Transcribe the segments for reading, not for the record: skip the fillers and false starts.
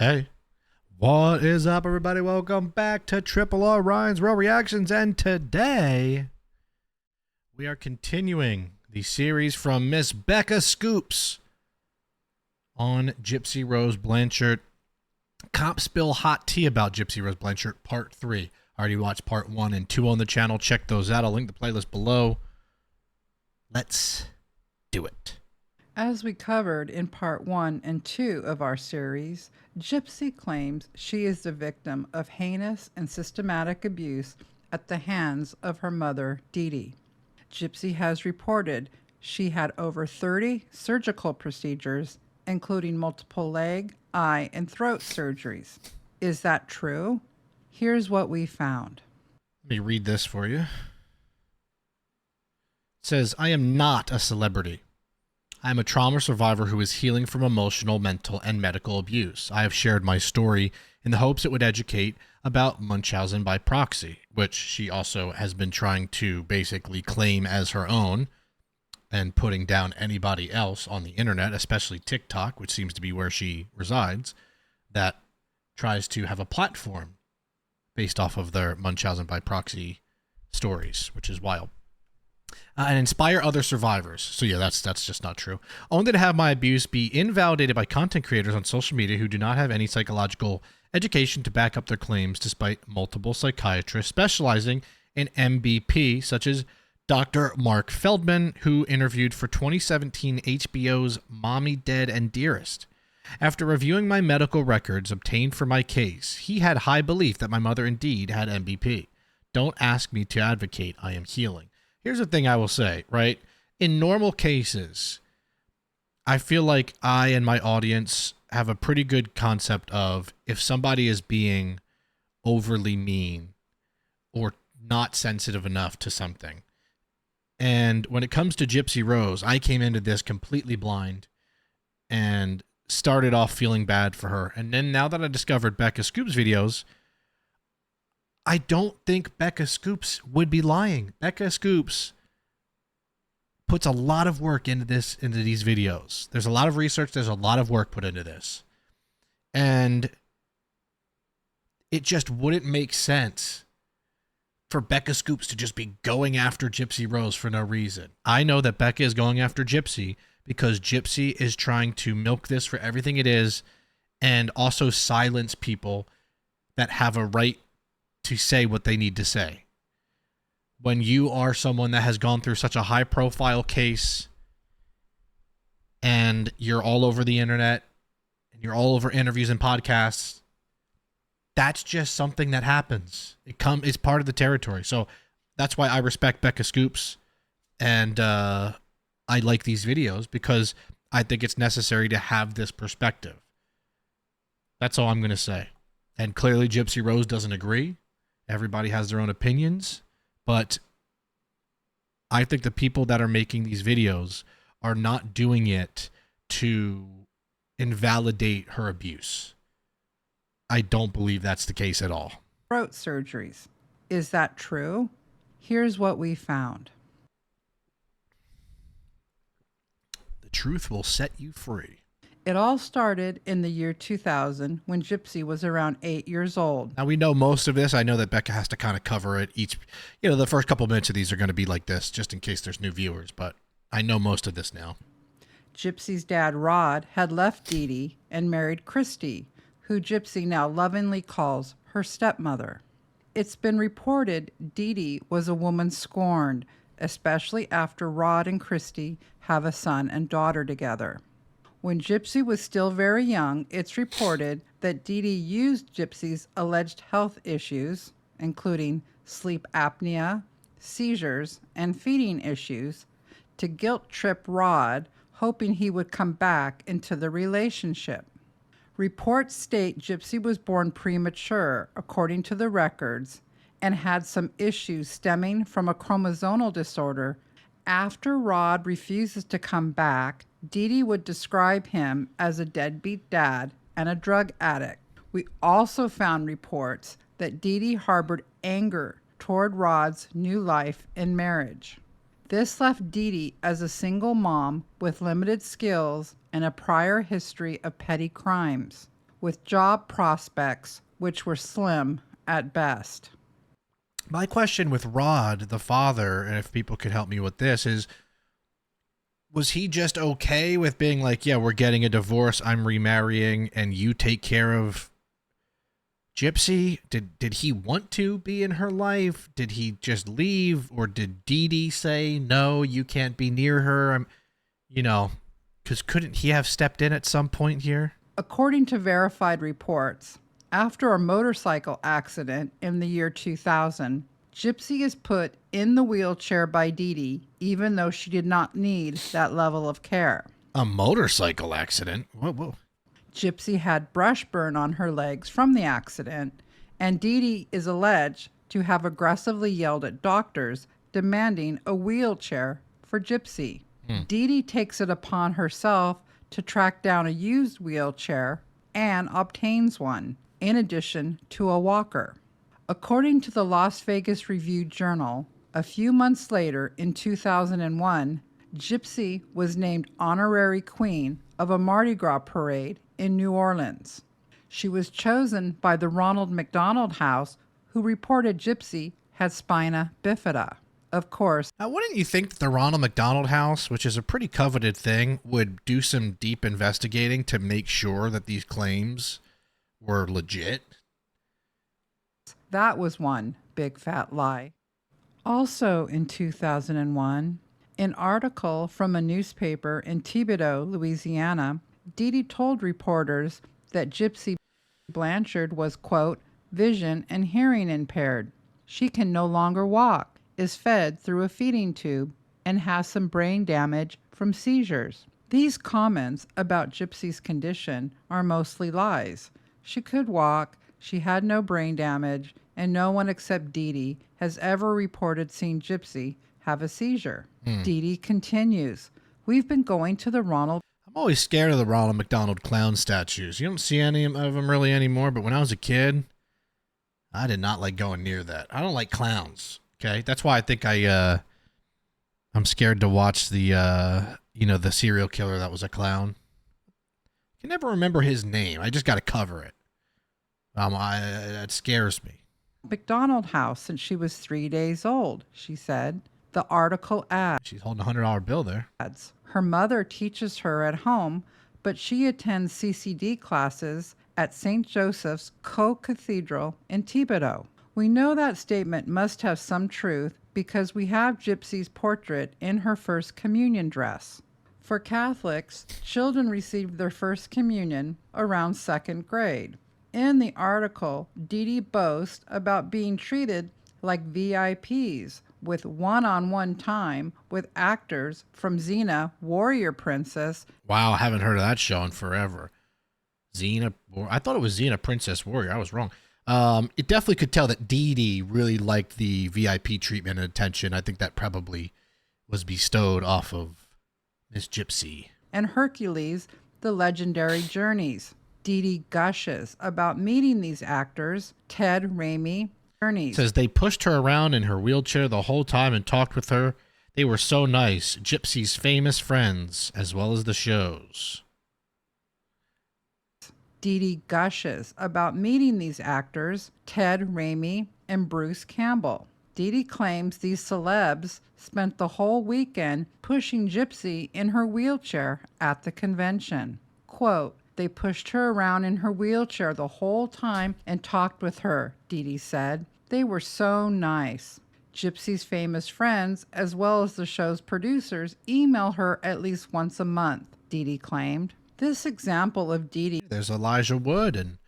Hey, what is up, everybody? Welcome back to Triple R Ryan's Raw Reactions, and today we are continuing the series from Miss BeccaScoops on Gypsy Rose Blanchard. Cop spill hot tea about Gypsy Rose Blanchard, Part 3. I already watched Part 1 and 2 on the channel. Check those out. I'll link the playlist below. Let's do it. As we covered in Part 1 and 2 of our series, Gypsy claims she is the victim of heinous and systematic abuse at the hands of her mother, Dee Dee. Gypsy has reported she had over 30 surgical procedures, including multiple leg, eye, and throat surgeries. Is that true? Here's what we found. Let me read this for you. It says, I am not a celebrity. I am a trauma survivor who is healing from emotional, mental, and medical abuse. I have shared my story in the hopes it would educate about Munchausen by proxy, which she also has been trying to basically claim as her own and putting down anybody else on the internet, especially TikTok, which seems to be where she resides, that tries to have a platform based off of their Munchausen by proxy stories, which is wild. And inspire other survivors. So yeah, that's just not true. Only to have my abuse be invalidated by content creators on social media who do not have any psychological education to back up their claims, despite multiple psychiatrists specializing in MBP, such as Dr. Mark Feldman, who interviewed for 2017 HBO's Mommy, Dead, and Dearest. After reviewing my medical records obtained for my case, he had high belief that my mother indeed had MBP. Don't ask me to advocate. I am healing. Here's the thing I will say, right? In normal cases, I feel like I and my audience have a pretty good concept of if somebody is being overly mean or not sensitive enough to something. And when it comes to Gypsy Rose, I came into this completely blind and started off feeling bad for her. And then now that I discovered BeccaScoops videos, I don't think BeccaScoops would be lying. BeccaScoops puts a lot of work into these videos. There's a lot of research. There's a lot of work put into this. And it just wouldn't make sense for BeccaScoops to just be going after Gypsy Rose for no reason. I know that Becca is going after Gypsy because Gypsy is trying to milk this for everything it is and also silence people that have a right to say what they need to say. When you are someone that has gone through such a high profile case and you're all over the internet and you're all over interviews and podcasts, that's just something that happens. It's part of the territory. So that's why I respect BeccaScoops and I like these videos because I think it's necessary to have this perspective. That's all I'm going to say. And clearly Gypsy Rose doesn't agree. Everybody has their own opinions, but I think the people that are making these videos are not doing it to invalidate her abuse. I don't believe that's the case at all. Throat surgeries. Is that true? Here's what we found. The truth will set you free. It all started in the year 2000 when Gypsy was around 8 years old. Now we know most of this. I know that Becca has to kind of cover it each, the first couple minutes of these are going to be like this just in case there's new viewers, but I know most of this now. Gypsy's dad, Rod, had left Dee Dee and married Christy, who Gypsy now lovingly calls her stepmother. It's been reported Dee Dee was a woman scorned, especially after Rod and Christy have a son and daughter together. When Gypsy was still very young, it's reported that Dee Dee used Gypsy's alleged health issues, including sleep apnea, seizures, and feeding issues, to guilt-trip Rod, hoping he would come back into the relationship. Reports state Gypsy was born premature, according to the records, and had some issues stemming from a chromosomal disorder. After Rod refuses to come back, Dee Dee would describe him as a deadbeat dad and a drug addict. We also found reports that Dee Dee harbored anger toward Rod's new life in marriage. This left Dee Dee as a single mom with limited skills and a prior history of petty crimes. with job prospects which were slim at best. My question with Rod, the father, and if people could help me with this, is was he just okay with being like, yeah, we're getting a divorce, I'm remarrying, and you take care of Gypsy? Did he want to be in her life? Did he just leave? Or did Dee Dee say, no, you can't be near her? Because couldn't he have stepped in at some point here? According to verified reports, after a motorcycle accident in the year 2000, Gypsy is put in the wheelchair by Dee Dee, even though she did not need that level of care. A motorcycle accident? Whoa. Gypsy had brush burn on her legs from the accident, and Dee Dee is alleged to have aggressively yelled at doctors demanding a wheelchair for Gypsy. Dee Dee takes it upon herself to track down a used wheelchair and obtains one, in addition to a walker. According to the Las Vegas Review-Journal, a few months later in 2001, Gypsy was named honorary queen of a Mardi Gras parade in New Orleans. She was chosen by the Ronald McDonald House, who reported Gypsy had spina bifida. Of course, Now, wouldn't you think that the Ronald McDonald House, which is a pretty coveted thing, would do some deep investigating to make sure that these claims were legit? that was one big fat lie. Also in 2001, an article from a newspaper in Thibodaux, Louisiana, Dee Dee told reporters that Gypsy Blanchard was, quote, vision and hearing impaired. She can no longer walk, is fed through a feeding tube, and has some brain damage from seizures. These comments about Gypsy's condition are mostly lies. She could walk, she had no brain damage, and no one except Dee Dee has ever reported seeing Gypsy have a seizure. Dee Dee continues, we've been going to the Ronald. I'm always scared of the Ronald McDonald clown statues. You don't see any of them really anymore, but when I was a kid, I did not like going near that. I don't like clowns, okay? That's why I think I'm scared to watch the serial killer that was a clown. I can never remember his name. I just got to cover it. That scares me. McDonald House since she was 3 days old, she said. The article adds, She's holding a $100 bill there. her mother teaches her at home, but she attends CCD classes at St. Joseph's Co-Cathedral in Thibodaux. We know that statement must have some truth because we have Gypsy's portrait in her first communion dress. For Catholics, children received their first communion around second grade. In the article, Dee Dee boasts about being treated like VIPs with one-on-one time with actors from Xena, Warrior Princess. Wow, I haven't heard of that show in forever. Xena, I thought it was Xena Princess Warrior. I was wrong. It definitely could tell that Dee Dee really liked the VIP treatment and attention. I think that probably was bestowed off of Miss Gypsy. And Hercules, the legendary journeys. Dee Dee gushes about meeting these actors, Ted Raimi, journeys. Says they pushed her around in her wheelchair the whole time and talked with her. They were so nice. Gypsy's famous friends, as well as the shows. Dee Dee gushes about meeting these actors, Ted Raimi and Bruce Campbell. Dee Dee claims these celebs spent the whole weekend pushing Gypsy in her wheelchair at the convention. Quote, they pushed her around in her wheelchair the whole time and talked with her, Dee Dee said. They were so nice. Gypsy's famous friends, as well as the show's producers, email her at least once a month, Dee Dee claimed. This example of Dee Dee. There's Elijah Wood and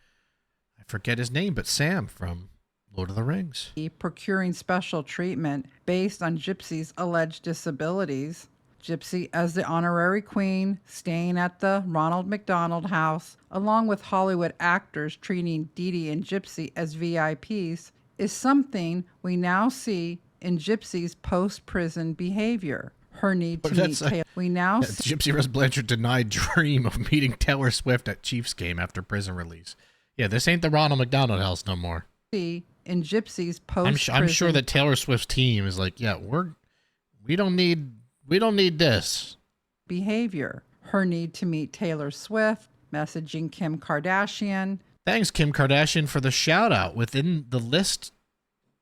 I forget his name, but Sam from Lord of the Rings. Procuring special treatment based on Gypsy's alleged disabilities. Gypsy as the honorary queen, staying at the Ronald McDonald House, along with Hollywood actors treating Dee Dee and Gypsy as VIPs, is something we now see in Gypsy's post-prison behavior. Her need to meet Taylor. Gypsy Rose Blanchard denied dream of meeting Taylor Swift at Chiefs game after prison release. Yeah, this ain't the Ronald McDonald House no more. In Gypsy's post-prison. I'm sure that Taylor Swift's team is like, yeah, we don't need this behavior. Her need to meet Taylor Swift, messaging Kim Kardashian. Thanks, Kim Kardashian, for the shout out within the list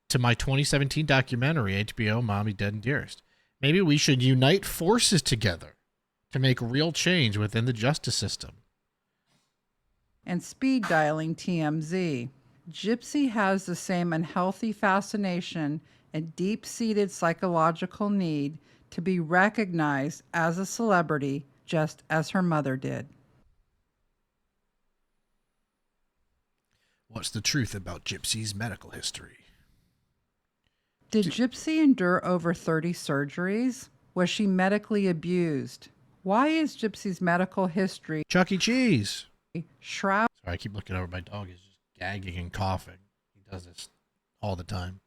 to my 2017 documentary, HBO Mommy Dead and Dearest. Maybe we should unite forces together to make real change within the justice system. And speed dialing TMZ. Gypsy has the same unhealthy fascination and deep-seated psychological need to be recognized as a celebrity, just as her mother did. What's the truth about Gypsy's medical history? Did Gypsy endure over 30 surgeries? Was she medically abused? Why is Gypsy's medical history Chuck E. Cheese. shrouded Sorry, I keep looking over. My dog is just gagging and coughing. He does this all the time.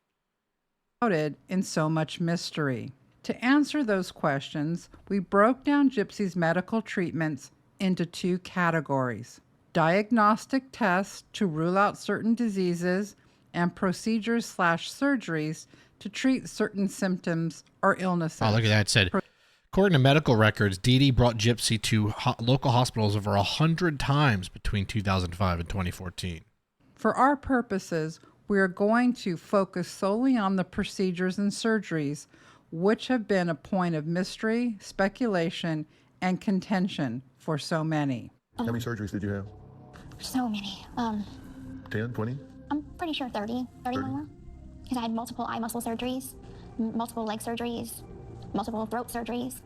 in so much mystery? To answer those questions, we broke down Gypsy's medical treatments into two categories: diagnostic tests to rule out certain diseases and procedures/surgeries to treat certain symptoms or illnesses. Oh, look at that. It said, according to medical records, Dee Dee brought Gypsy to local hospitals over 100 times between 2005 and 2014. For our purposes, we are going to focus solely on the procedures and surgeries, which have been a point of mystery, speculation, and contention for so many. How many surgeries did you have? So many. 10, 20? I'm pretty sure 30 more. Because I had multiple eye muscle surgeries, multiple leg surgeries, multiple throat surgeries.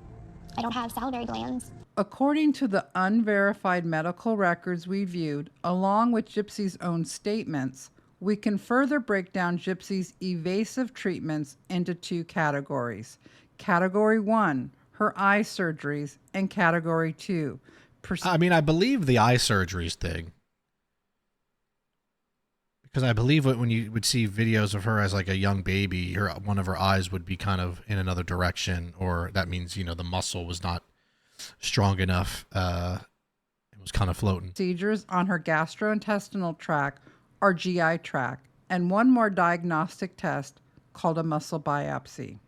I don't have salivary glands. According to the unverified medical records we viewed, along with Gypsy's own statements, we can further break down Gypsy's evasive treatments into two categories. Category 1, her eye surgeries, and Category 2. I believe the eye surgeries thing. Because I believe when you would see videos of her as like a young baby, one of her eyes would be kind of in another direction, or that means, the muscle was not strong enough. It was kind of floating. Procedures on her gastrointestinal tract or GI tract, and one more diagnostic test called a muscle biopsy.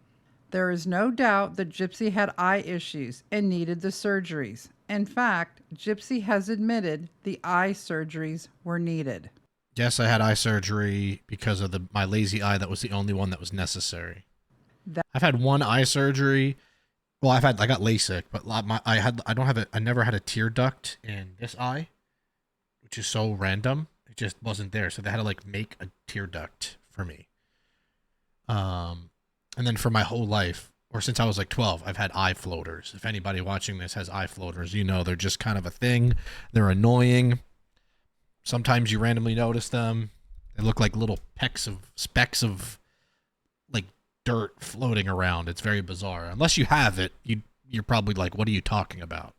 There is no doubt that Gypsy had eye issues and needed the surgeries. In fact, Gypsy has admitted the eye surgeries were needed. Yes, I had eye surgery because of my lazy eye. That was the only one that was necessary. I've had one eye surgery. Well, I got LASIK, but I never had a tear duct in this eye, which is so random. It just wasn't there. So they had to make a tear duct for me. And then for my whole life, or since I was 12, I've had eye floaters. If anybody watching this has eye floaters, they're just kind of a thing. They're annoying. Sometimes you randomly notice them. They look like little specks of dirt floating around. It's very bizarre. Unless you have it, you're probably like, what are you talking about?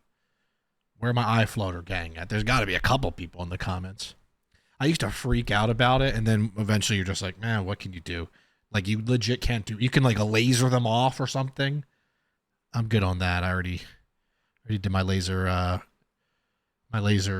Where my eye floater gang at? There's got to be a couple people in the comments. I used to freak out about it, and then eventually you're just like, man, what can you do? You legit can't do. You can laser them off or something. I'm good on that. I already did my laser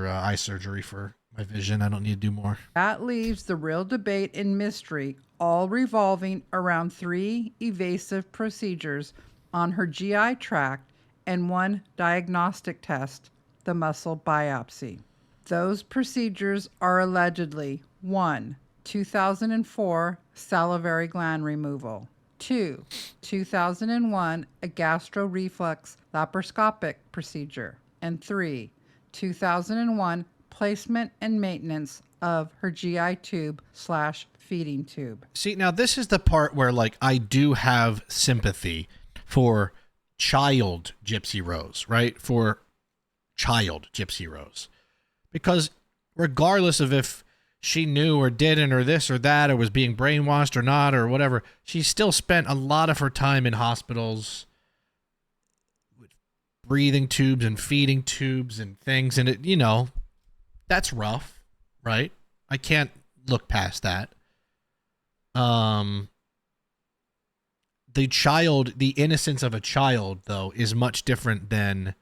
eye surgery for my vision. I don't need to do more. That leaves the real debate and mystery, all revolving around 3 evasive procedures on her GI tract and one diagnostic test, the muscle biopsy. Those procedures are allegedly 1. 2004 salivary gland removal. 2. 2001 a gastroreflex laparoscopic procedure. And 3. 2001 placement and maintenance of her GI tube/feeding tube. See, now this is the part where I do have sympathy for child Gypsy Rose, right? For child Gypsy Rose. Because regardless of if she knew or didn't or this or that or was being brainwashed or not or whatever, she still spent a lot of her time in hospitals with breathing tubes and feeding tubes and things. And it, that's rough, right? I can't look past that. The innocence of a child, though, is much different than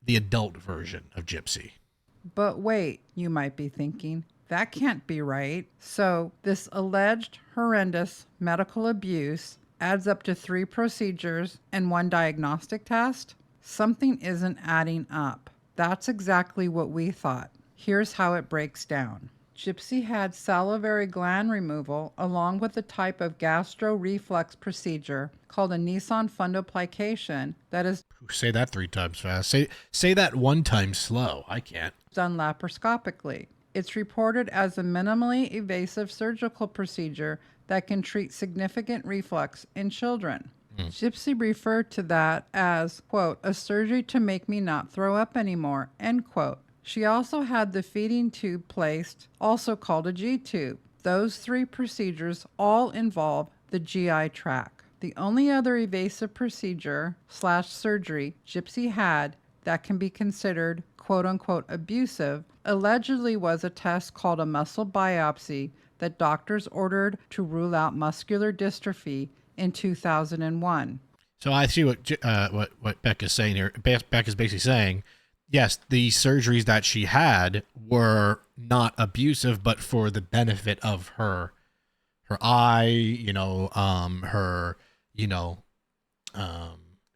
the adult version of Gypsy. But wait, you might be thinking, that can't be right. So this alleged horrendous medical abuse adds up to 3 procedures and 1 diagnostic test? Something isn't adding up. That's exactly what we thought. Here's how it breaks down. Gypsy had salivary gland removal along with a type of gastro-reflux procedure called a Nissen fundoplication that is Say that 3 times fast. Say that 1 time slow. I can't. done laparoscopically. It's reported as a minimally invasive surgical procedure that can treat significant reflux in children. Gypsy referred to that as, quote, a surgery to make me not throw up anymore, end quote. She also had the feeding tube placed, also called a G-tube. Those 3 procedures all involve the GI tract. The only other evasive procedure/surgery Gypsy had that can be considered quote-unquote abusive allegedly was a test called a muscle biopsy that doctors ordered to rule out muscular dystrophy in 2001. So I see what Becca's saying here. Becca's basically saying, yes, the surgeries that she had were not abusive, but for the benefit of her eye, her,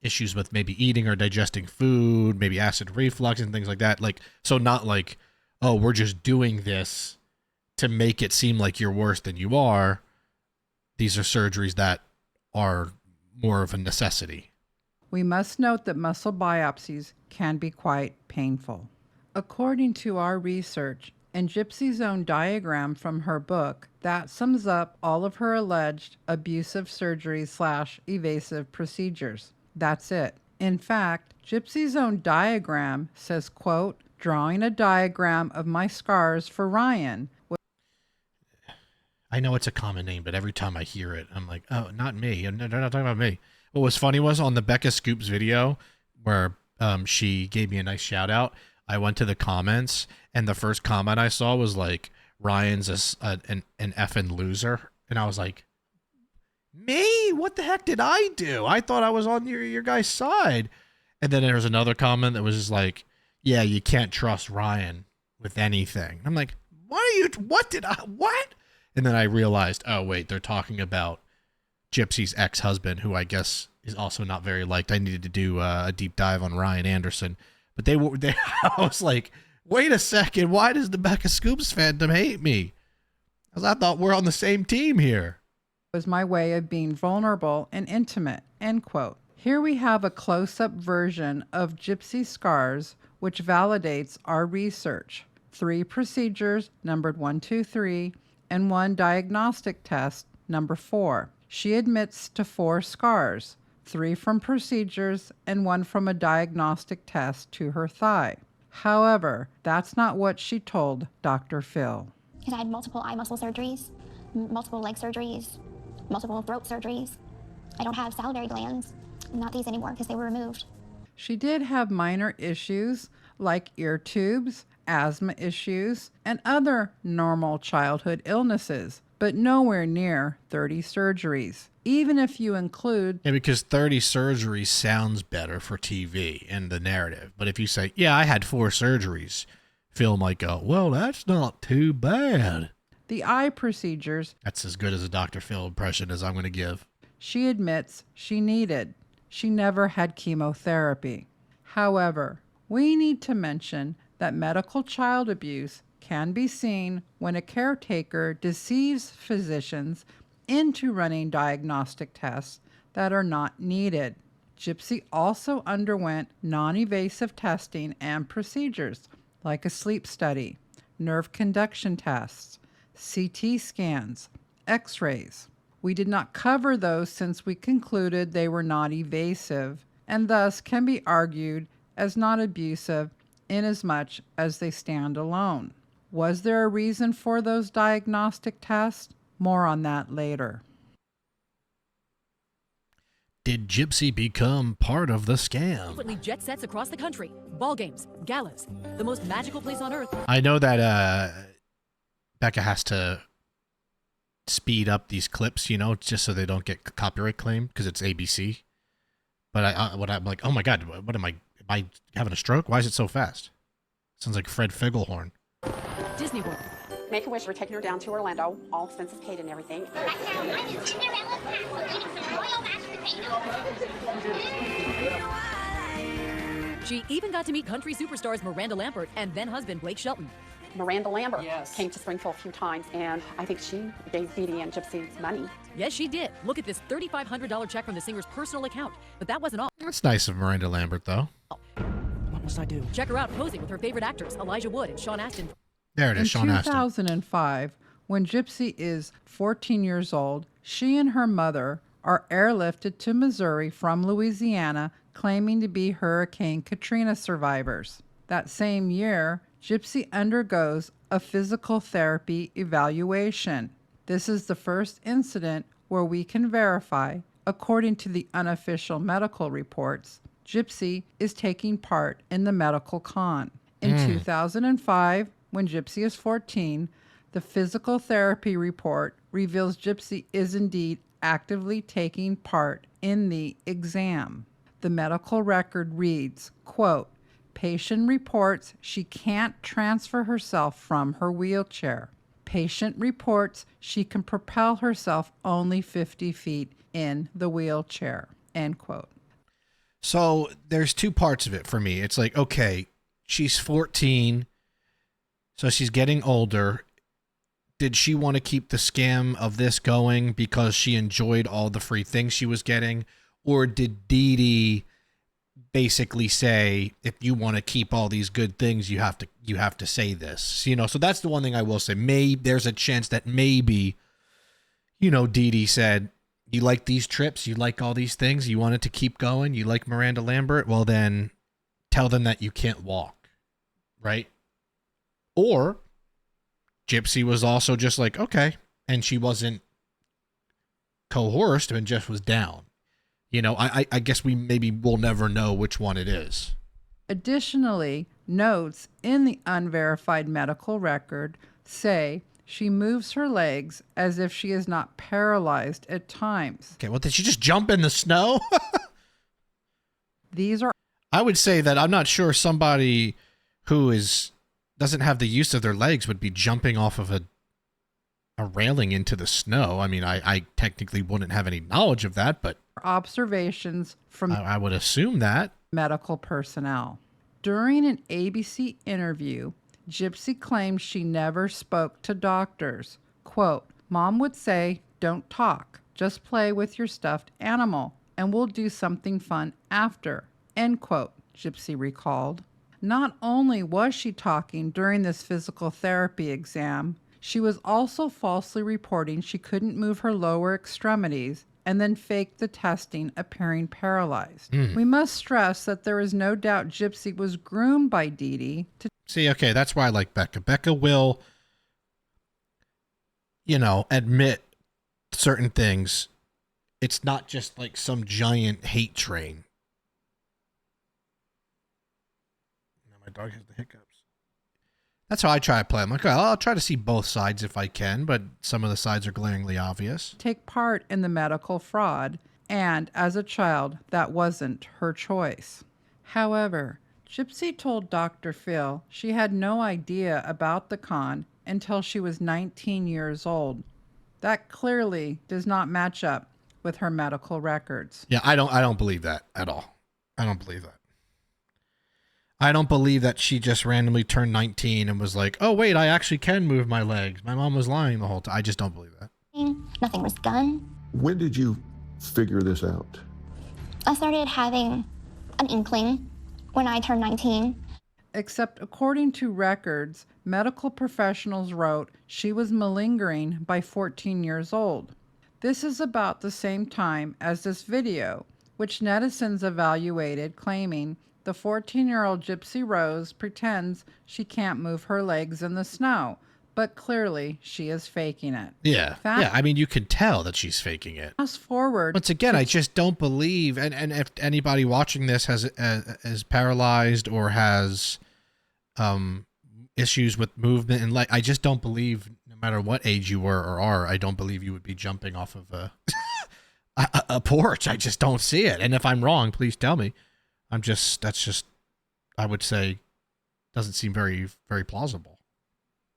issues with maybe eating or digesting food, maybe acid reflux and things like that. Like, so not like, oh, we're just doing this to make it seem like you're worse than you are. These are surgeries that are more of a necessity. We must note that muscle biopsies can be quite painful. According to our research and Gypsy's own diagram from her book, that sums up all of her alleged abusive surgeries/evasive procedures. That's it. In fact, Gypsy's own diagram says, quote, drawing a diagram of my scars for Ryan. I know it's a common name, but every time I hear it, I'm like, oh, not me. They're not talking about me. What was funny was on the BeccaScoops video where she gave me a nice shout out, I went to the comments and the first comment I saw was like, Ryan's an effing loser. And I was like, me? What the heck did I do? I thought I was on your guys' side. And then there was another comment that was just like, yeah, you can't trust Ryan with anything. I'm like, what? And then I realized, oh, wait, they're talking about Gypsy's ex-husband, who I guess is also not very liked. I needed to do a deep dive on Ryan Anderson. But I was like, wait a second, why does the BeccaScoops fandom hate me? Because I thought we're on the same team here. Was my way of being vulnerable and intimate, end quote. Here we have a close-up version of Gypsy's scars, which validates our research. 3 procedures, numbered 1, 2, 3, and 1 diagnostic test, number 4. She admits to 4 scars, 3 from procedures and 1 from a diagnostic test to her thigh. However, that's not what she told Dr. Phil. Because I had multiple eye muscle surgeries, multiple leg surgeries, multiple throat surgeries. I don't have salivary glands, not these anymore because they were removed. She did have minor issues like ear tubes, asthma issues, and other normal childhood illnesses, but nowhere near 30 surgeries, even if you include... Yeah, because 30 surgeries sounds better for TV and the narrative. But if you say, yeah, I had 4 surgeries, Phil might go, well, that's not too bad. The eye procedures... That's as good as a Dr. Phil impression as I'm going to give. She admits she needed. She never had chemotherapy. However, we need to mention that medical child abuse can be seen when a caretaker deceives physicians into running diagnostic tests that are not needed. Gypsy also underwent non-evasive testing and procedures like a sleep study, nerve conduction tests, CT scans, X-rays. We did not cover those since we concluded they were not evasive and thus can be argued as not abusive inasmuch as they stand alone. Was there a reason for those diagnostic tests? More on that later. Did Gypsy become part of the scam? Frequently jet sets across the country, ball games, galas, the most magical place on earth. I know that Becca has to speed up these clips, just so they don't get copyright claim because it's ABC. But I'm like, oh my God, what am I having a stroke? Why is it so fast? Sounds like Fred Figglehorn. Disney World. Make-A-Wish, we're taking her down to Orlando, all expenses paid and everything. She even got to meet country superstars Miranda Lambert and then husband Blake Shelton. Miranda Lambert came to Springfield a few times, and I think she gave Dee Dee and Gypsy money. Yes, she did. Look at this $3,500 check from the singer's personal account. But that wasn't all. That's nice of Miranda Lambert, though. What must I do? Check her out posing with her favorite actors, Elijah Wood and Sean Astin. There it is, Sean In Astin. 2005, when Gypsy is 14 years old, she and her mother are airlifted to Missouri from Louisiana, claiming to be Hurricane Katrina survivors. That same year, Gypsy undergoes a physical therapy evaluation. This is the first incident where we can verify, according to the unofficial medical reports, Gypsy is taking part in the medical con. In 2005, when Gypsy is 14, the physical therapy report reveals Gypsy is indeed actively taking part in the exam. The medical record reads, quote, "Patient reports she can't transfer herself from her wheelchair. Patient reports she can propel herself only 50 feet in the wheelchair," end quote. So there's two parts of it for me. It's like, okay, she's 14, so she's getting older. Did she want to keep the scam of this going because she enjoyed all the free things she was getting? Or did Dee Dee basically say, if you want to keep all these good things, you have to say this? You know, so that's the one thing I will say. There's a chance that maybe, you know, Dee Dee said, you like these trips, you like all these things, you want it to keep going, you like Miranda Lambert, well then tell them that you can't walk, right? Or Gypsy was also just like, okay, and she wasn't coerced and just was down. You know, I guess we'll never know which one it is. Additionally, notes in the unverified medical record say she moves her legs as if she is not paralyzed at times. Okay, well, did she just jump in the snow? These are I would say that I'm not sure somebody who doesn't have the use of their legs would be jumping off of a railing into the snow. I mean, I technically wouldn't have any knowledge of that, but observations from I would assume that. medical personnel. During an ABC interview, Gypsy claimed she never spoke to doctors. Quote, "Mom would say, 'Don't talk, just play with your stuffed animal, and we'll do something fun after,'" end quote, Gypsy recalled. Not only was she talking during this physical therapy exam, she was also falsely reporting she couldn't move her lower extremities and then faked the testing, appearing paralyzed. We must stress that there is no doubt Gypsy was groomed by Dee Dee to See, okay, that's why I like Becca. Becca will, you know, admit certain things. It's not just like some giant hate train. Now my dog has the hiccups. That's how I try to play. I'm like, well, I'll try to see both sides if I can, but some of the sides are glaringly obvious. take part in the medical fraud, and as a child, that wasn't her choice. However, Gypsy told Dr. Phil she had no idea about the con until she was 19 years old. That clearly does not match up with her medical records. Yeah, I don't believe that at all. I don't believe that. I don't believe that she just randomly turned 19 and was like, oh, wait, I actually can move my legs. My mom was lying the whole time. I just don't believe that. Nothing was done. When did you figure this out? I started having an inkling when I turned 19. Except according to records, medical professionals wrote she was malingering by 14 years old. This is about the same time as this video, which netizens evaluated, claiming the 14-year-old Gypsy Rose pretends she can't move her legs in the snow, but clearly she is faking it. Yeah. Yeah, I mean, you could tell that she's faking it. Fast forward. Once again, I just don't believe, and if anybody watching this is paralyzed or has issues with movement and I just don't believe, no matter what age you were or are, I don't believe you would be jumping off of a porch. I just don't see it. And if I'm wrong, please tell me. That's just, I would say, doesn't seem very, very plausible.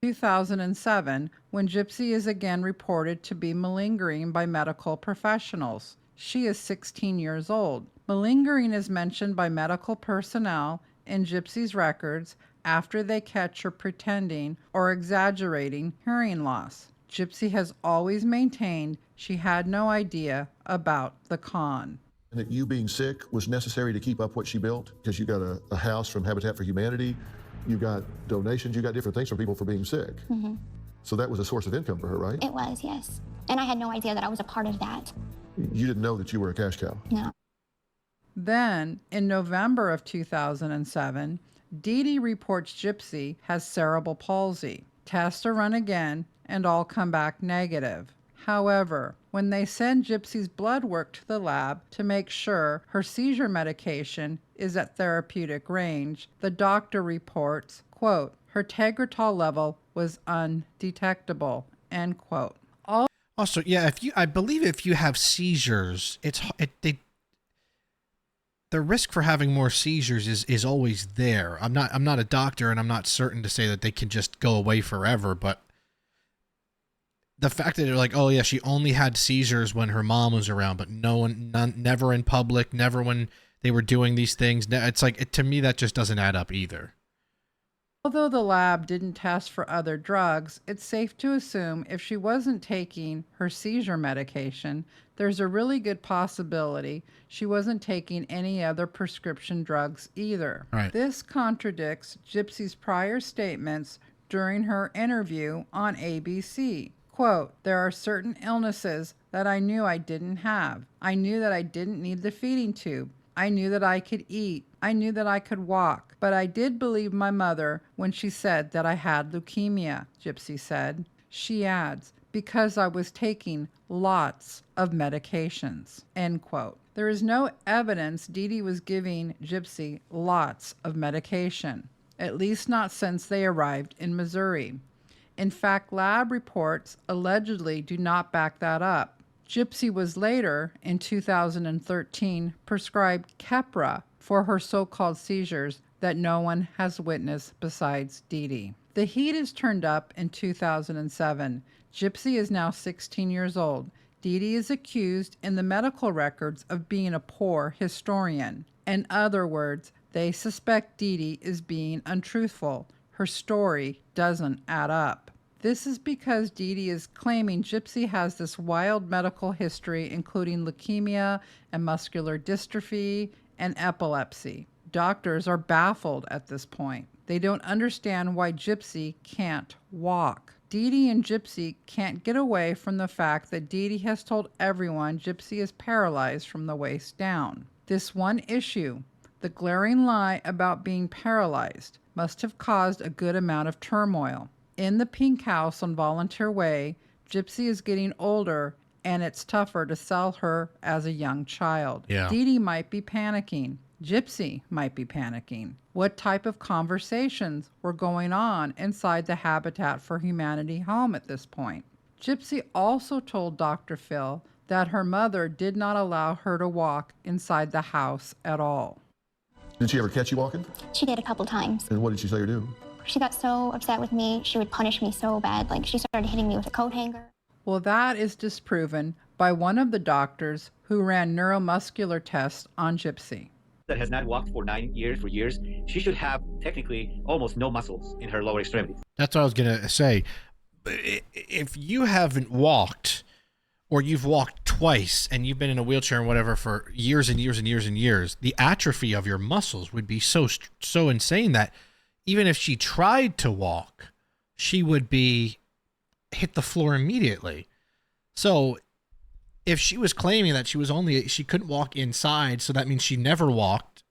2007, when Gypsy is again reported to be malingering by medical professionals. She is 16 years old. Malingering is mentioned by medical personnel in Gypsy's records after they catch her pretending or exaggerating hearing loss. Gypsy has always maintained she had no idea about the con. And that you being sick was necessary to keep up what she built? Because you got a house from Habitat for Humanity, you got donations, you got different things from people for being sick. Mm-hmm. So that was a source of income for her, right? It was, yes. And I had no idea that I was a part of that. You didn't know that you were a cash cow? No. Then, in November of 2007, Dee Dee reports Gypsy has cerebral palsy. Tests are run again and all come back negative. However, when they send Gypsy's blood work to the lab to make sure her seizure medication is at therapeutic range, the doctor reports, quote, her Tegretol level was undetectable, end quote. Also, yeah, I believe if you have seizures, the risk for having more seizures is always there. I'm not a doctor, and I'm not certain to say that they can just go away forever, but the fact that they're like, oh yeah, she only had seizures when her mom was around, but never in public, never when they were doing these things. It's like, to me, that just doesn't add up either. Although the lab didn't test for other drugs, it's safe to assume if she wasn't taking her seizure medication, there's a really good possibility she wasn't taking any other prescription drugs either. Right. This contradicts Gypsy's prior statements during her interview on ABC. Quote, there are certain illnesses that I knew I didn't have. I knew that I didn't need the feeding tube. I knew that I could eat. I knew that I could walk. But I did believe my mother when she said that I had leukemia, Gypsy said. She adds, because I was taking lots of medications, end quote. There is no evidence Dee Dee was giving Gypsy lots of medication, at least not since they arrived in Missouri. In fact, lab reports allegedly do not back that up. Gypsy was later, in 2013, prescribed Keppra for her so-called seizures that no one has witnessed besides Dee Dee. The heat is turned up in 2007. Gypsy is now 16 years old. Dee Dee is accused in the medical records of being a poor historian. In other words, they suspect Dee Dee is being untruthful. Her story doesn't add up. This is because Dee Dee is claiming Gypsy has this wild medical history, including leukemia and muscular dystrophy and epilepsy. Doctors are baffled at this point. They don't understand why Gypsy can't walk. Dee Dee and Gypsy can't get away from the fact that Dee Dee has told everyone Gypsy is paralyzed from the waist down. This one issue, the glaring lie about being paralyzed, must have caused a good amount of turmoil. In the Pink House on Volunteer Way, Gypsy is getting older and it's tougher to sell her as a young child. Yeah. Dee Dee might be panicking. Gypsy might be panicking. What type of conversations were going on inside the Habitat for Humanity home at this point? Gypsy also told Dr. Phil that her mother did not allow her to walk inside the house at all. Did she ever catch you walking? She did a couple times. And what did she say or do? She got so upset with me, she would punish me so bad. Like, she started hitting me with a coat hanger. Well, that is disproven by one of the doctors who ran neuromuscular tests on Gypsy. That has not walked for 9 years, she should have technically almost no muscles in her lower extremities. That's what I was going to say. If you haven't walked, or you've walked twice and you've been in a wheelchair and whatever for years and years and years and years, the atrophy of your muscles would be so insane that even if she tried to walk, she would be hit the floor immediately. So if she was claiming that she couldn't walk inside, so that means she never walked,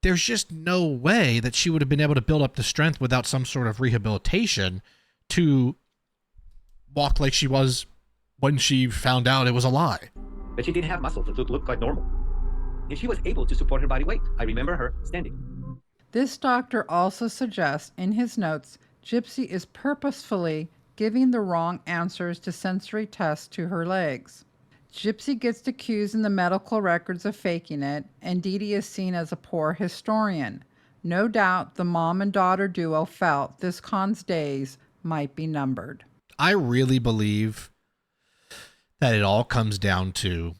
there's just no way that she would have been able to build up the strength without some sort of rehabilitation to walk like she was when she found out it was a lie. But she didn't have muscles that looked like normal. And she was able to support her body weight. I remember her standing. This doctor also suggests in his notes Gypsy is purposefully giving the wrong answers to sensory tests to her legs. Gypsy gets accused in the medical records of faking it, and Dee Dee is seen as a poor historian. No doubt the mom and daughter duo felt this con's days might be numbered. I really believe that it all comes down to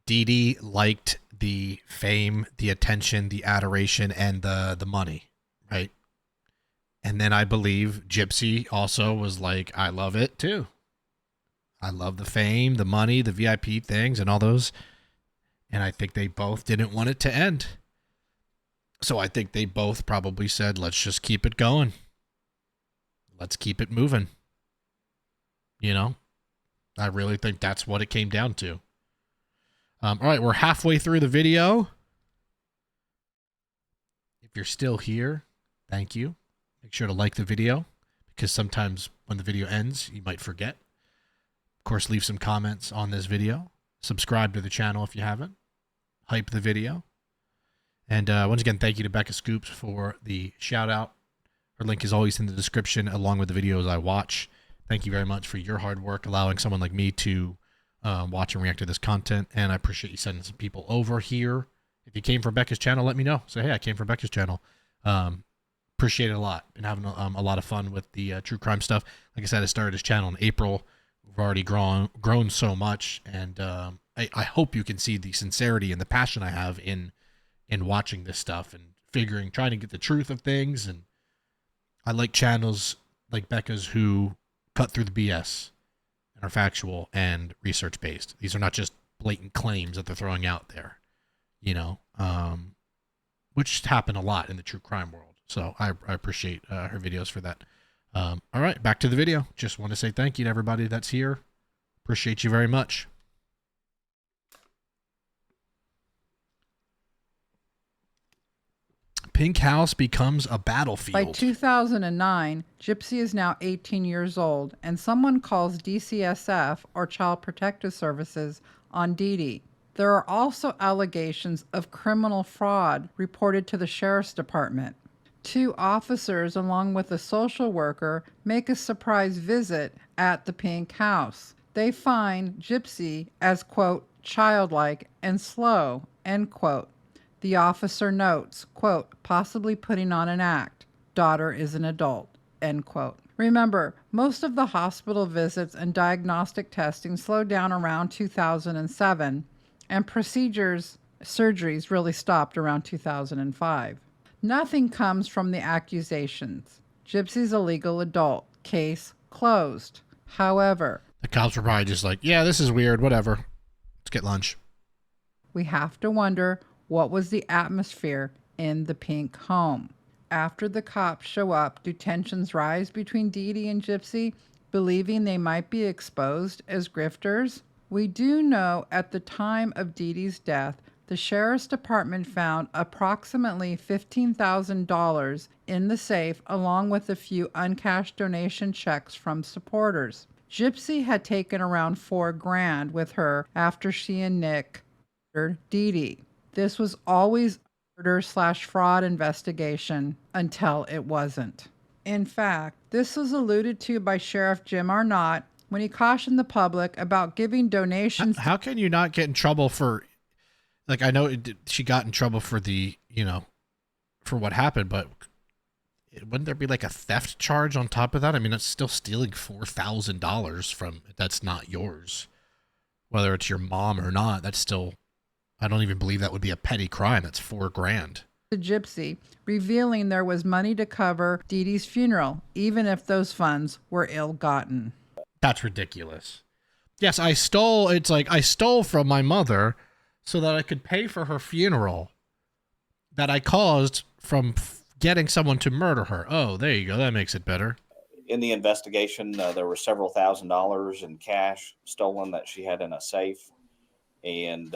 Dee Dee liked the fame, the attention, the adoration, and the money, right? And then I believe Gypsy also was like, I love it too. I love the fame, the money, the VIP things, and all those. And I think they both didn't want it to end. So I think they both probably said, let's just keep it going. Let's keep it moving. You know, I really think that's what it came down to. All right, we're halfway through the video. If you're still here, thank you. Make sure to like the video, because sometimes when the video ends, you might forget. Of course, leave some comments on this video. Subscribe to the channel if you haven't. Hype the video. And once again, thank you to BeccaScoops for the shout out. Her link is always in the description, along with the videos I watch. Thank you very much for your hard work, allowing someone like me to watch and react to this content. And I appreciate you sending some people over here. If you came from Becca's channel, let me know. Say, hey, I came from Becca's channel. Appreciate it a lot. Been having a lot of fun with the true crime stuff. Like I said, I started this channel in April. We've already grown so much. And I hope you can see the sincerity and the passion I have in watching this stuff and trying to get the truth of things. And I like channels like Becca's who cut through the BS and are factual and research based. These are not just blatant claims that they're throwing out there, you know, which happen a lot in the true crime world. So I appreciate her videos for that. All right, back to the video. Just want to say thank you to everybody that's here. Appreciate you very much. Pink House becomes a battlefield. By 2009, Gypsy is now 18 years old, and someone calls DCSF, or Child Protective Services, on Dee Dee. There are also allegations of criminal fraud reported to the Sheriff's Department. 2 officers, along with a social worker, make a surprise visit at the Pink House. They find Gypsy as, quote, childlike and slow, end quote. The officer notes, quote, possibly putting on an act. Daughter is an adult, end quote. Remember, most of the hospital visits and diagnostic testing slowed down around 2007, and surgeries really stopped around 2005. Nothing comes from the accusations. Gypsy's a legal adult. Case closed. However, the cops were probably just like, yeah, this is weird, whatever. Let's get lunch. We have to wonder, what was the atmosphere in the Pink home? After the cops show up, do tensions rise between Dee Dee and Gypsy, believing they might be exposed as grifters? We do know at the time of Dee Dee's death, the Sheriff's Department found approximately $15,000 in the safe, along with a few uncashed donation checks from supporters. Gypsy had taken around $4,000 with her after she and Nick murdered Dee Dee. This was always a murder/fraud investigation until it wasn't. In fact, this was alluded to by Sheriff Jim Arnott when he cautioned the public about giving donations. How can you not get in trouble for, like, I know she got in trouble for the, you know, for what happened, but wouldn't there be like a theft charge on top of that? I mean, it's still stealing $4,000 from, that's not yours. Whether it's your mom or not, that's still, I don't even believe that would be a petty crime. That's $4,000. To Gypsy, revealing there was money to cover Dee Dee's funeral, even if those funds were ill-gotten. That's ridiculous. Yes, I stole from my mother so that I could pay for her funeral that I caused from getting someone to murder her. Oh, there you go. That makes it better. In the investigation, there were several $1,000s in cash stolen that she had in a safe. And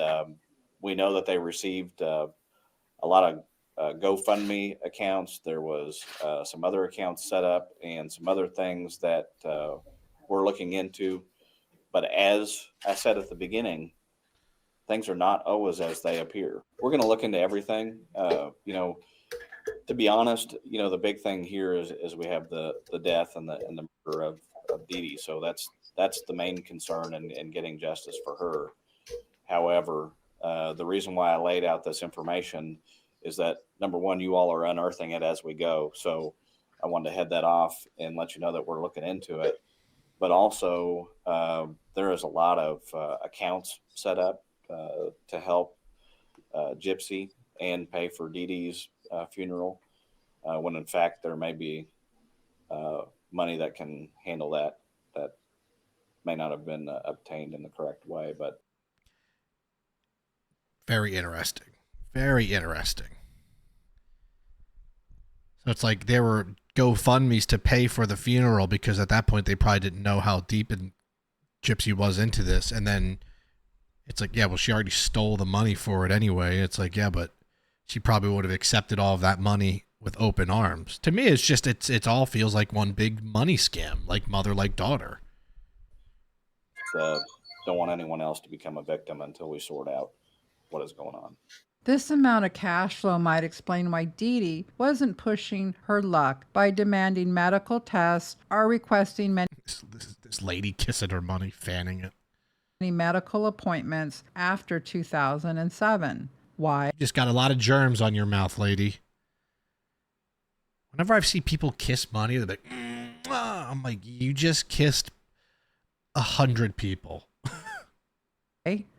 we know that they received a lot of GoFundMe accounts. There was some other accounts set up and some other things that we're looking into. But as I said at the beginning, things are not always as they appear. We're going to look into everything. You know, to be honest, you know, the big thing here is we have the death and the murder of Dee Dee. So that's the main concern in getting justice for her. However, the reason why I laid out this information is that, number one, you all are unearthing it as we go. So I wanted to head that off and let you know that we're looking into it. But also, there is a lot of accounts set up to help Gypsy and pay for Dee Dee's funeral, when in fact there may be money that can handle that may not have been obtained in the correct way. But very interesting. Very interesting. So it's like there were GoFundMes to pay for the funeral because at that point they probably didn't know how deep in Gypsy was into this. And then it's like, yeah, well, she already stole the money for it anyway. It's like, yeah, but she probably would have accepted all of that money with open arms. To me, it's just, it's all feels like one big money scam, like mother, like daughter. Don't want anyone else to become a victim until we sort out what is going on. This amount of cash flow might explain why Dee Dee wasn't pushing her luck by demanding medical tests or requesting many this lady kissing her money, fanning it. Medical appointments after 2007. Why? You just got a lot of germs on your mouth, lady. Whenever I see people kiss money, they're like, I'm like, you just kissed 100 people.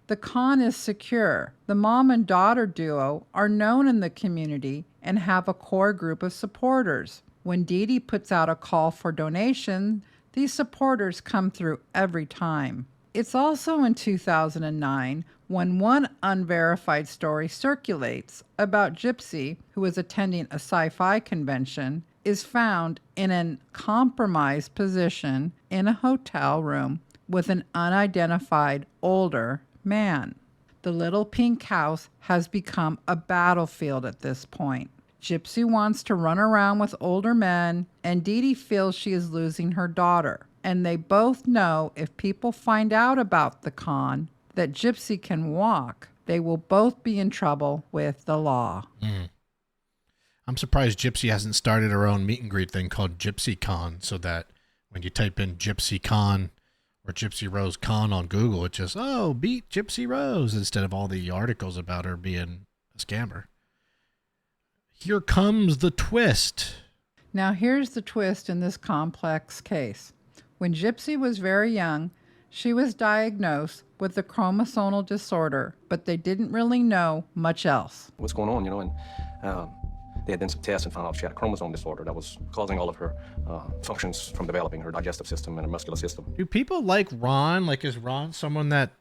The con is secure. The mom and daughter duo are known in the community and have a core group of supporters. When Dee Dee puts out a call for donation, these supporters come through every time. It's also in 2009 when one unverified story circulates about Gypsy, who is attending a sci-fi convention, is found in a compromised position in a hotel room with an unidentified older man. The little pink house has become a battlefield at this point. Gypsy wants to run around with older men, and Dee Dee feels she is losing her daughter. And they both know if people find out about the con, that Gypsy can walk, they will both be in trouble with the law. I'm surprised Gypsy hasn't started her own meet and greet thing called Gypsy Con, so that when you type in Gypsy Con or Gypsy Rose Con on Google, it just, beat Gypsy Rose, instead of all the articles about her being a scammer. Here comes the twist. Now here's the twist in this complex case. When Gypsy was very young, she was diagnosed with a chromosomal disorder, but they didn't really know much else. What's going on, and they had done some tests and found out she had a chromosome disorder that was causing all of her functions from developing, her digestive system and her muscular system. Do people like Ron? Like, is Ron someone that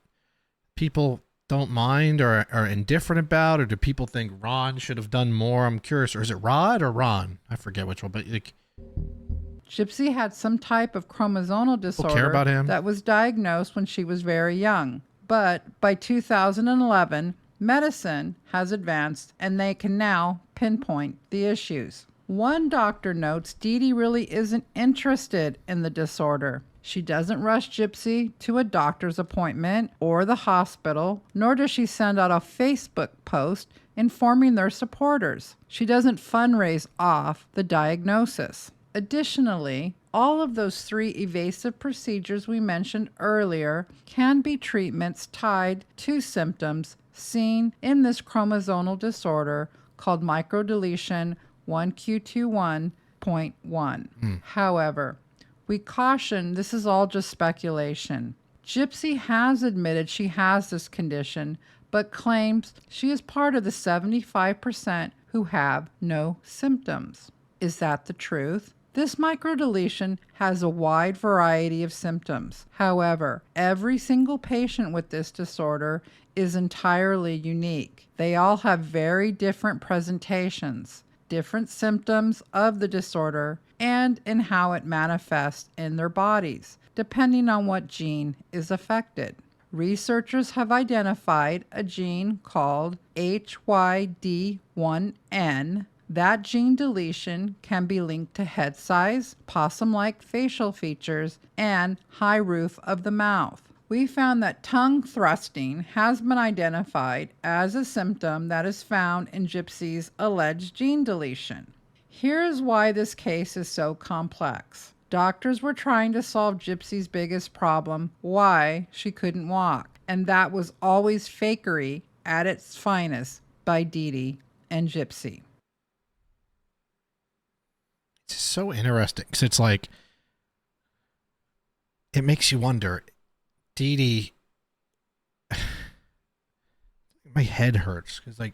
people don't mind or are indifferent about, or do people think Ron should have done more? I'm curious. Or is it Rod or Ron? I forget which one, but like, Gypsy had some type of chromosomal disorder care about him? that was diagnosed when she was very young. But by 2011, medicine has advanced and they can now pinpoint the issues. One doctor notes Dee Dee really isn't interested in the disorder. She doesn't rush Gypsy to a doctor's appointment or the hospital, nor does she send out a Facebook post informing their supporters. She doesn't fundraise off the diagnosis. Additionally, all of those 3 evasive procedures we mentioned earlier can be treatments tied to symptoms seen in this chromosomal disorder called microdeletion 1q21.1. However, we caution this is all just speculation. Gypsy has admitted she has this condition, but claims she is part of the 75% who have no symptoms. Is that the truth? This microdeletion has a wide variety of symptoms. However, every single patient with this disorder is entirely unique. They all have very different presentations, different symptoms of the disorder, and in how it manifests in their bodies, depending on what gene is affected. Researchers have identified a gene called HYD1N. That gene deletion can be linked to head size, possum-like facial features, and high roof of the mouth. We found that tongue thrusting has been identified as a symptom that is found in Gypsy's alleged gene deletion. Here's why this case is so complex. Doctors were trying to solve Gypsy's biggest problem, why she couldn't walk, and that was always fakery at its finest by Dee Dee and Gypsy. It's so interesting because it's like, it makes you wonder, Dee Dee, my head hurts because like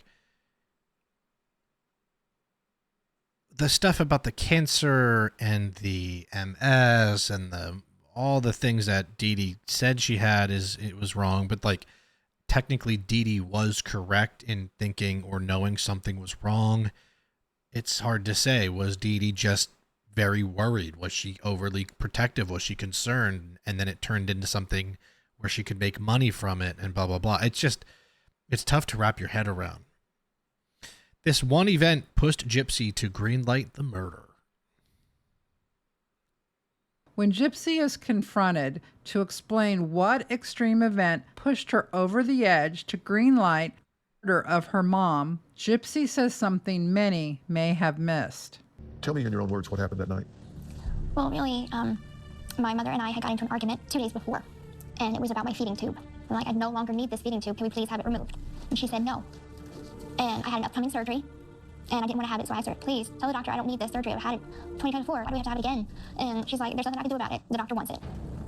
the stuff about the cancer and the MS and all the things that Dee Dee said she had it was wrong, but like technically Dee Dee was correct in thinking or knowing something was wrong. It's hard to say. Was Dee Dee just very worried? Was she overly protective? Was she concerned? And then it turned into something where she could make money from it and blah, blah, blah. It's tough to wrap your head around. This one event pushed Gypsy to greenlight the murder. When Gypsy is confronted to explain what extreme event pushed her over the edge to greenlight the murder of her mom, Gypsy says something many may have missed. Tell me in your own words what happened that night. Well, really, my mother and I had got into an argument 2 days before, and it was about my feeding tube. I'm like, I no longer need this feeding tube. Can we please have it removed? And she said no. And I had an upcoming surgery, and I didn't want to have it, so I said, please, tell the doctor I don't need this surgery. I've had it 20 times before. Why do we have to have it again? And she's like, there's nothing I can do about it. The doctor wants it.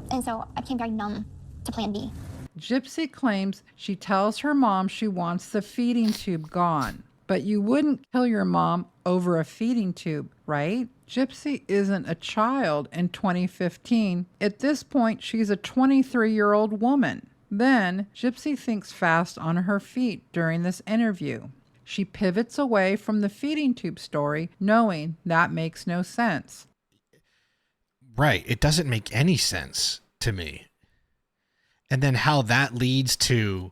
And so I became very numb to plan B. Gypsy claims she tells her mom she wants the feeding tube gone. But you wouldn't kill your mom over a feeding tube, right? Gypsy isn't a child in 2015. At this point, she's a 23-year-old woman. Then, Gypsy thinks fast on her feet during this interview. She pivots away from the feeding tube story, knowing that makes no sense. Right. It doesn't make any sense to me. And then how that leads to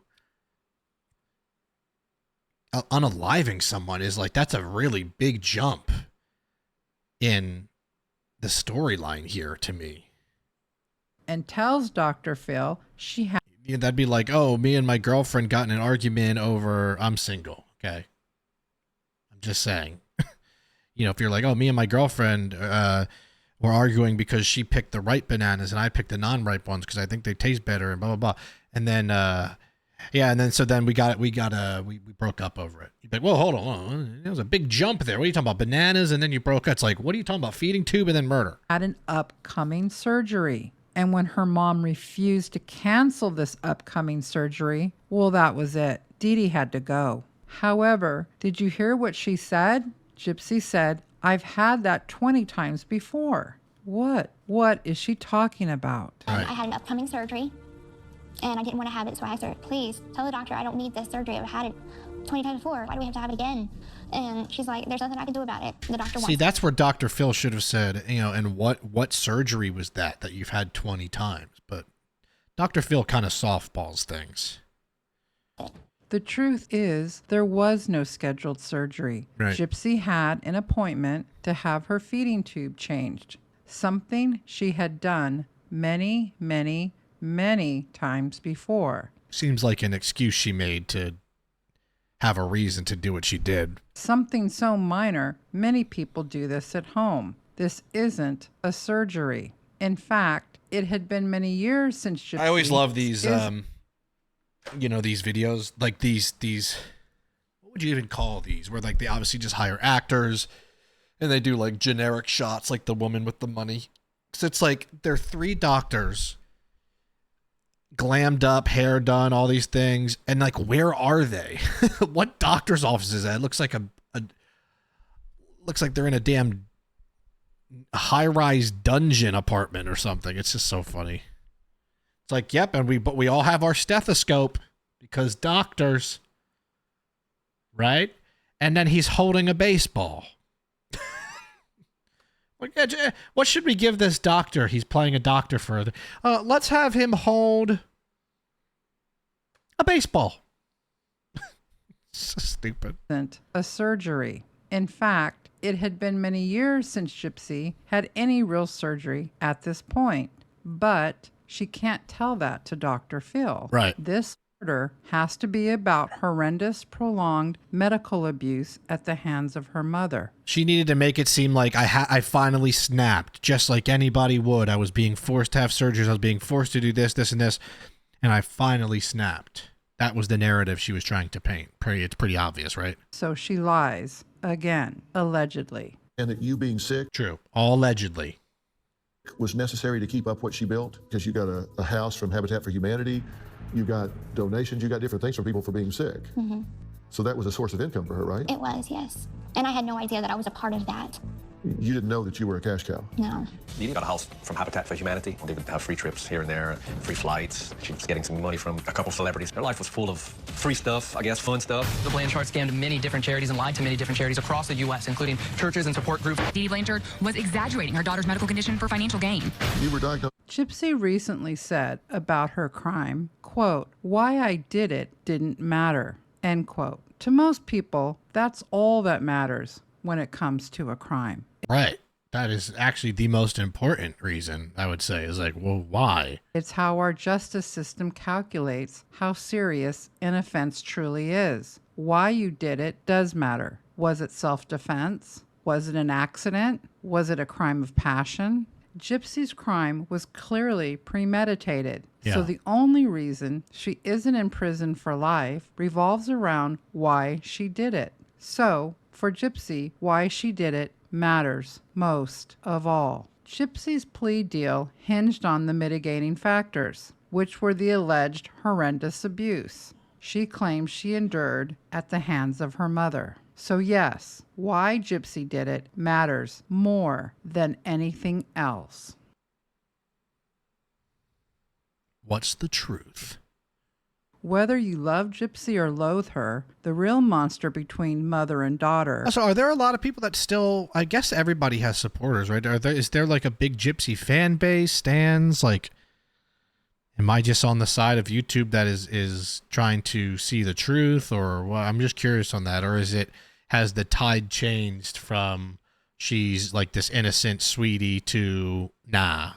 unaliving someone is like, that's a really big jump in the storyline here to me. And tells Dr. Phil she has. Yeah, that'd be like, oh, me and my girlfriend got in an argument over, I'm single. Okay. I'm just saying. You know, if you're like, oh, me and my girlfriend were arguing because she picked the ripe bananas and I picked the non-ripe ones because I think they taste better and blah, blah, blah. And then, yeah, and then so then we broke up over it. You'd be like, well, hold on. There was a big jump there. What are you talking about? Bananas, and then you broke up. It's like, what are you talking about? Feeding tube and then murder. Had an upcoming surgery. And when her mom refused to cancel this upcoming surgery, well, that was it. Dee Dee had to go. However, did you hear what she said? Gypsy said, I've had that 20 times before. What? What is she talking about? I had an upcoming surgery, and I didn't want to have it, so I said, please, tell the doctor I don't need this surgery. I've had it 20 times before. Why do we have to have it again? And she's like, there's nothing I can do about it. The doctor wants it. See, that's where Dr. Phil should have said, you know, and what surgery was that you've had 20 times? But Dr. Phil kind of softballs things. The truth is, there was no scheduled surgery. Right. Gypsy had an appointment to have her feeding tube changed, something she had done many, many, many times before. Seems like an excuse she made to have a reason to do what she did. Something so minor, many people do this at home. This isn't a surgery. In fact, it had been many years since Gypsy... I always love these, you know, these videos, like these, what would you even call these? Where like they obviously just hire actors and they do like generic shots, like the woman with the money. So it's like they're 3 doctors, glammed up, hair done, all these things, and like, where are they? What doctor's office is that? It looks like looks like they're in a damn high-rise dungeon apartment or something. It's just so funny. It's like, yep, and we all have our stethoscope because doctors, right? And then he's holding a baseball. What should we give this doctor? He's playing a doctor for. Let's have him hold a baseball. So stupid. A surgery. In fact, it had been many years since Gypsy had any real surgery at this point, but she can't tell that to Dr. Phil. Right. This murder has to be about horrendous, prolonged medical abuse at the hands of her mother. She needed to make it seem like I finally snapped, just like anybody would. I was being forced to have surgeries. I was being forced to do this, this, and this, and I finally snapped. That was the narrative she was trying to paint. It's pretty obvious, right? So she lies again, allegedly. And that you being sick... True. All allegedly. ...was necessary to keep up what she built, because you got a house from Habitat for Humanity. You got donations, you got different things from people for being sick. Mm-hmm. So that was a source of income for her, right? It was, yes. And I had no idea that I was a part of that. You didn't know that you were a cash cow. No. Dee Dee got a house from Habitat for Humanity. They would have free trips here and there, free flights. She was getting some money from a couple of celebrities. Her life was full of free stuff, I guess, fun stuff. The Blanchard scammed many different charities and lied to many different charities across the U.S., including churches and support groups. Dee Dee Blanchard was exaggerating her daughter's medical condition for financial gain. You were diagnosed. Gypsy recently said about her crime, quote, "Why I did it didn't matter," end quote. To most people, that's all that matters when it comes to a crime. Right. That is actually the most important reason, I would say, is like, well, why? It's how our justice system calculates how serious an offense truly is. Why you did it does matter. Was it self-defense? Was it an accident? Was it a crime of passion? Gypsy's crime was clearly premeditated. Yeah. So the only reason she isn't in prison for life revolves around why she did it. So, for Gypsy, why she did it matters most of all. Gypsy's plea deal hinged on the mitigating factors, which were the alleged horrendous abuse she claims she endured at the hands of her mother. So yes, why Gypsy did it matters more than anything else. What's the truth? Whether you love Gypsy or loathe her, the real monster between mother and daughter. So are there a lot of people that still, I guess everybody has supporters, right? Is there like a big Gypsy fan base, stands? Like, am I just on the side of YouTube that is trying to see the truth, or what? I'm just curious on that. Or has the tide changed from she's like this innocent sweetie to nah,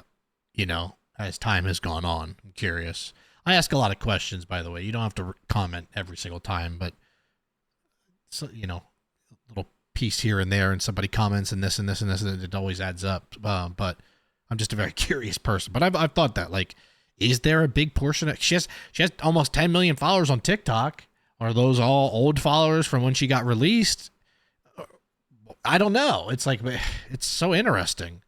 as time has gone on? I'm curious. I ask a lot of questions, by the way. You don't have to comment every single time, but so, a little piece here and there, and somebody comments and this and this and this, and it always adds up. But I'm just a very curious person. But I've thought that, like, is there a big portion of she has almost 10 million followers on TikTok? Are those all old followers from when she got released? I don't know. It's like, it's so interesting.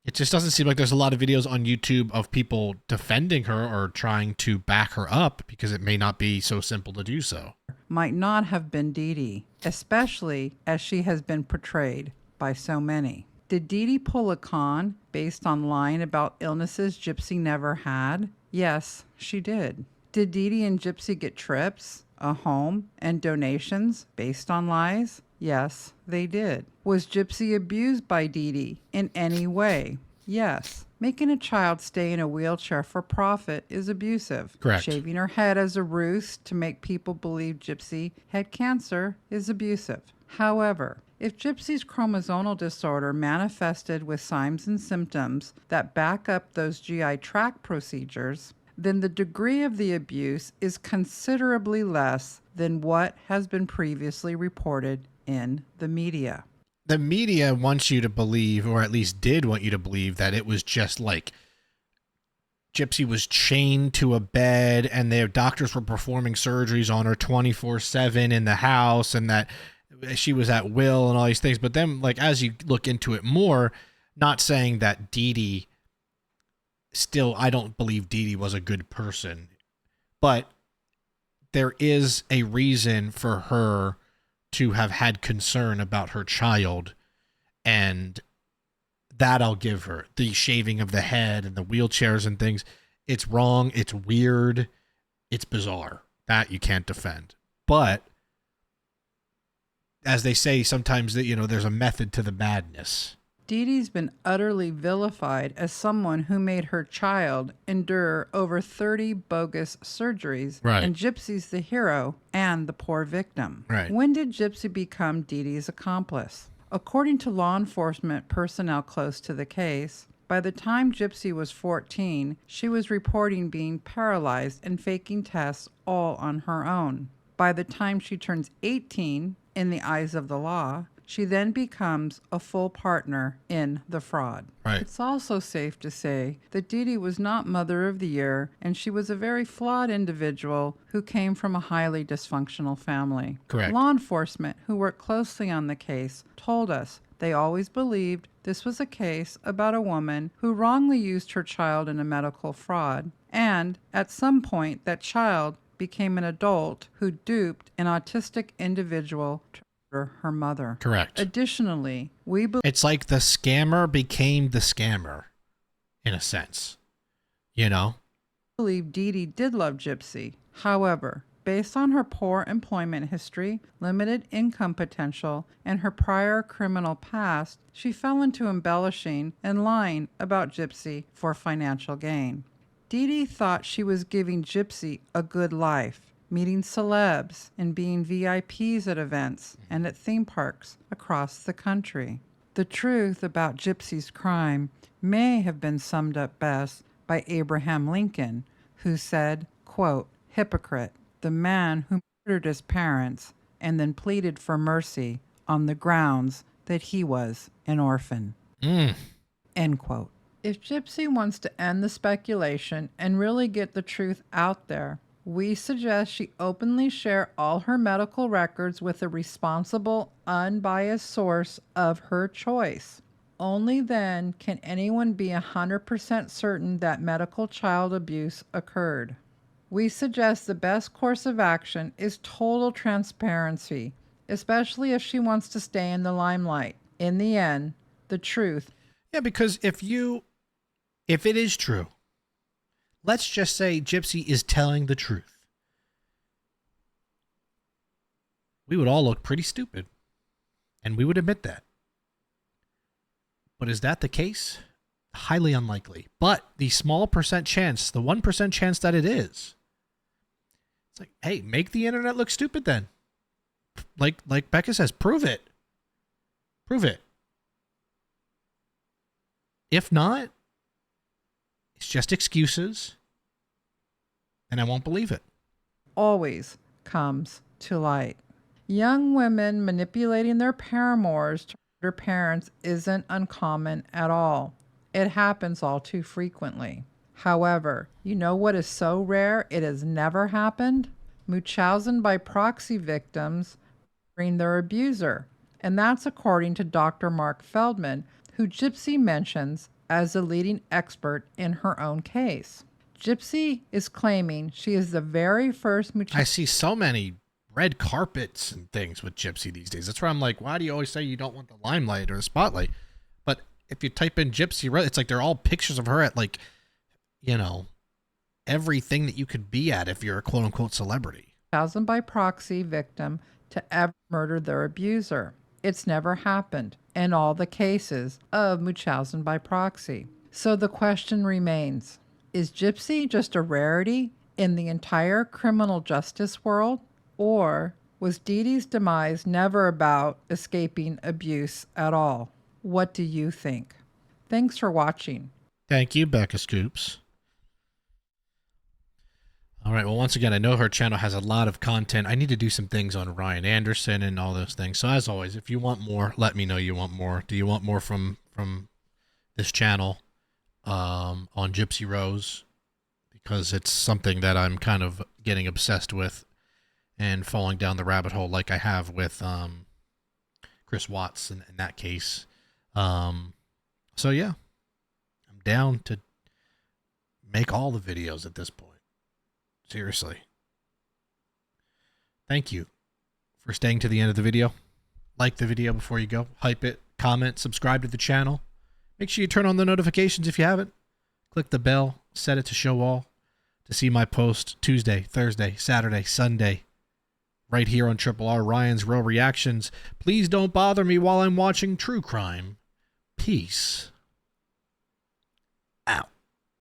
It just doesn't seem like there's a lot of videos on YouTube of people defending her or trying to back her up, because it may not be so simple to do so. Might not have been Dee Dee, especially as she has been portrayed by so many. Did Dee Dee pull a con based on lying about illnesses Gypsy never had? Yes, she did. Did Dee Dee and Gypsy get trips, a home, and donations based on lies? Yes, they did. Was Gypsy abused by Dee Dee in any way? Yes. Making a child stay in a wheelchair for profit is abusive. Correct. Shaving her head as a ruse to make people believe Gypsy had cancer is abusive. However, if Gypsy's chromosomal disorder manifested with signs and symptoms that back up those GI tract procedures, then the degree of the abuse is considerably less than what has been previously reported in the media. The media wants you to believe, or at least did want you to believe, that it was just like Gypsy was chained to a bed and their doctors were performing surgeries on her 24/7 in the house, and that she was at will and all these things. But then, like, as you look into it more, not saying that Dee Dee, still, I don't believe Dee Dee was a good person, but there is a reason for her to have had concern about her child, and that I'll give her. The shaving of the head and the wheelchairs and things, it's wrong, it's weird, it's bizarre. That you can't defend. But as they say sometimes, that there's a method to the madness. Dee Dee's been utterly vilified as someone who made her child endure over 30 bogus surgeries, right. And Gypsy's the hero and the poor victim. Right. When did Gypsy become Dee Dee's accomplice? According to law enforcement personnel close to the case, by the time Gypsy was 14, she was reporting being paralyzed and faking tests all on her own. By the time she turns 18, in the eyes of the law, she then becomes a full partner in the fraud. Right. It's also safe to say that Dee Dee was not Mother of the Year, and she was a very flawed individual who came from a highly dysfunctional family. Correct. Law enforcement who worked closely on the case told us they always believed this was a case about a woman who wrongly used her child in a medical fraud And at some point, that child became an adult who duped an autistic individual to murder her mother. Correct. Additionally, we believe It's like the scammer became the scammer, in a sense. You know? Dee Dee did love Gypsy. However, based on her poor employment history, limited income potential, and her prior criminal past, she fell into embellishing and lying about Gypsy for financial gain. Dee Dee thought she was giving Gypsy a good life, meeting celebs and being VIPs at events and at theme parks across the country. The truth about Gypsy's crime may have been summed up best by Abraham Lincoln, who said, quote, "Hypocrite, the man who murdered his parents and then pleaded for mercy on the grounds that he was an orphan." End quote. If Gypsy wants to end the speculation and really get the truth out there, we suggest she openly share all her medical records with a responsible, unbiased source of her choice. Only then can anyone be 100% certain that medical child abuse occurred. We suggest the best course of action is total transparency, especially if she wants to stay in the limelight. In the end, the truth. Yeah, because if it is true, let's just say Gypsy is telling the truth, we would all look pretty stupid, and we would admit that. But is that the case? Highly unlikely. But the small percent chance, the 1% chance that it is, it's like, hey, make the internet look stupid then. Like Becca says, prove it. Prove it. If not, it's just excuses, and I won't believe it. Always comes to light. Young women manipulating their paramours to murder parents isn't uncommon at all. It happens all too frequently. However, you know what is so rare it has never happened? Munchausen by proxy victims murdering their abuser. And that's according to Dr. Mark Feldman, who Gypsy mentions as a leading expert in her own case. Gypsy is claiming she is the very first I see so many red carpets and things with Gypsy these days. That's where I'm like, why do you always say you don't want the limelight or the spotlight? But if you type in Gypsy, it's like they're all pictures of her at, like, you know, everything that you could be at if you're a quote-unquote celebrity. Munchausen by proxy victim to ever murder their abuser. It's never happened in all the cases of Munchausen by proxy. So the question remains, is Gypsy just a rarity in the entire criminal justice world? Or was Dee Dee's demise never about escaping abuse at all? What do you think? Thanks for watching. Thank you, BeccaScoops. All right, well, once again, I know her channel has a lot of content. I need to do some things on Ryan Anderson and all those things. So as always, if you want more, let me know you want more. Do you want more from this channel on Gypsy Rose? Because it's something that I'm kind of getting obsessed with and falling down the rabbit hole like I have with Chris Watts in that case. So yeah, I'm down to make all the videos at this point. Seriously. Thank you for staying to the end of the video. Like the video before you go. Hype it. Comment. Subscribe to the channel. Make sure you turn on the notifications if you haven't. Click the bell. Set it to show all to see my post Tuesday, Thursday, Saturday, Sunday. Right here on Triple R, Ryan's Real Reactions. Please don't bother me while I'm watching true crime. Peace.